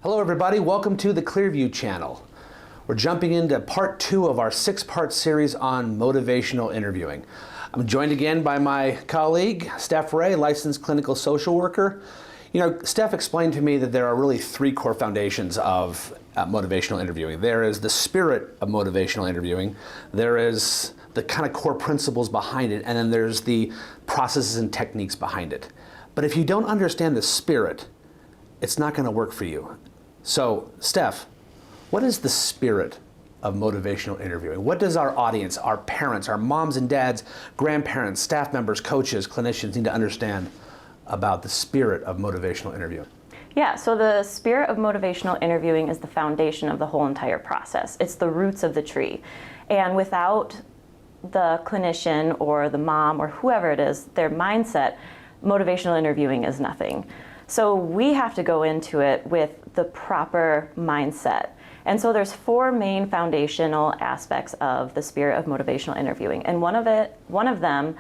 Hello everybody, welcome to the Clearview channel. We're jumping into part 2 of our 6-part series on motivational interviewing. I'm joined again by my colleague, Steph Ray, licensed clinical social worker. You know, Steph explained to me that there are really 3 core foundations of motivational interviewing. There is the spirit of motivational interviewing, there is the kind of core principles behind it, and then there's the processes and techniques behind it. But if you don't understand the spirit, it's not going to work for you. So, Steph, what is the spirit of motivational interviewing? What does our audience, our parents, our moms and dads, grandparents, staff members, coaches, clinicians need to understand about the spirit of motivational interviewing? Yeah, so the spirit of motivational interviewing is the foundation of the whole entire process. It's the roots of the tree. And without the clinician or the mom or whoever it is, their mindset, motivational interviewing is nothing. So we have to go into it with the proper mindset. And so there's 4 main foundational aspects of the spirit of motivational interviewing. And one of them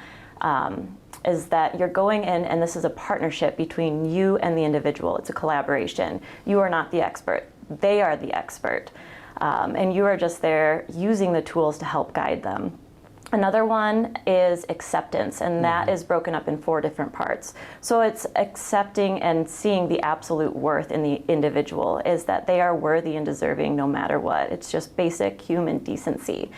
is that you're going in, and this is a partnership between you and the individual. It's a collaboration. You are not the expert. They are the expert. And you are just there using the tools to help guide them. Another one is acceptance, and that is broken up in 4 different parts. So it's accepting and seeing the absolute worth in the individual, is that they are worthy and deserving no matter what. It's just basic human decency.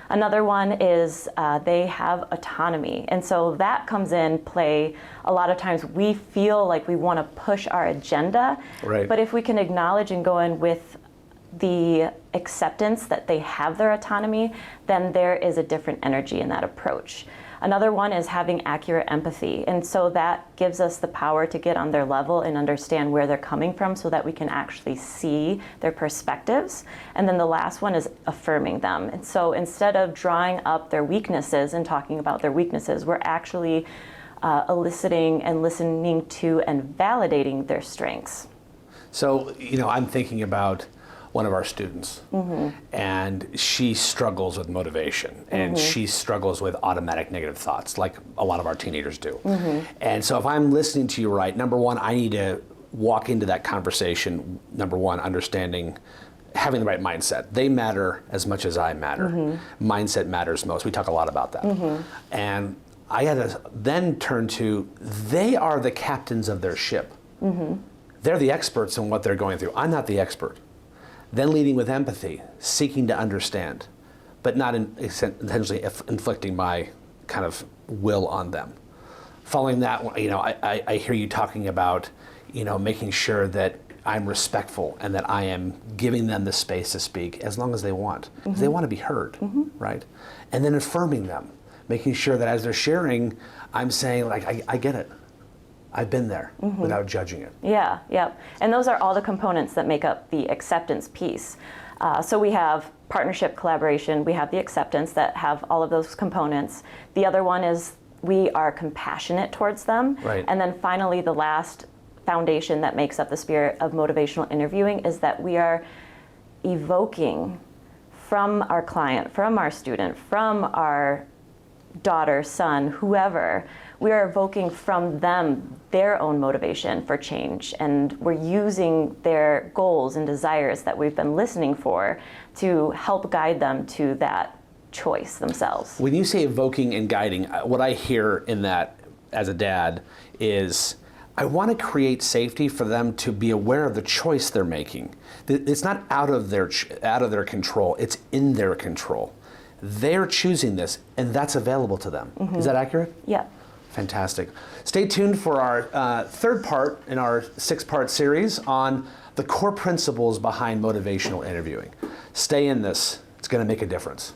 Another one is they have autonomy, and so that comes in play. A lot of times we feel like we want to push our agenda, Right. But if we can acknowledge and go in with the acceptance that they have their autonomy, then there is a different energy in that approach. Another one is having accurate empathy, and so that gives us the power to get on their level and understand where they're coming from so that we can actually see their perspectives. And then the last one is affirming them. And so instead of drawing up their weaknesses and talking about their weaknesses, we're actually eliciting and listening to and validating their strengths. So, you know, I'm thinking about one of our students, and she struggles with motivation, and she struggles with automatic negative thoughts, like a lot of our teenagers do. And so if I'm listening to you right, number one, I need to walk into that conversation, number one, understanding, having the right mindset. They matter as much as I matter. Mindset matters most. We talk a lot about that. And I had to then turn to, they are the captains of their ship. They're the experts in what they're going through. I'm not the expert. Then leading with empathy, seeking to understand, but not intentionally inflicting my kind of will on them. Following that, you know, I hear you talking about, you know, making sure that I'm respectful and that I am giving them the space to speak as long as they want. Because they want to be heard, right? And then affirming them, making sure that as they're sharing, I'm saying, like, I get it. I've been there without judging it. Yeah. And those are all the components that make up the acceptance piece. So we have partnership, collaboration, we have the acceptance that have all of those components. The other one is we are compassionate towards them. Right. And then finally, the last foundation that makes up the spirit of motivational interviewing is that we are evoking from our client, from our student, from our daughter, son, whoever, we are evoking from them their own motivation for change, and we're using their goals and desires that we've been listening for to help guide them to that choice themselves. When you say evoking and guiding, what I hear in that as a dad is, I want to create safety for them to be aware of the choice they're making. It's not out of their control, it's in their control. They're choosing this, and that's available to them. Is that accurate? Yeah. Fantastic. Stay tuned for our 3rd part in our 6-part series on the core principles behind motivational interviewing. Stay in this. It's going to make a difference.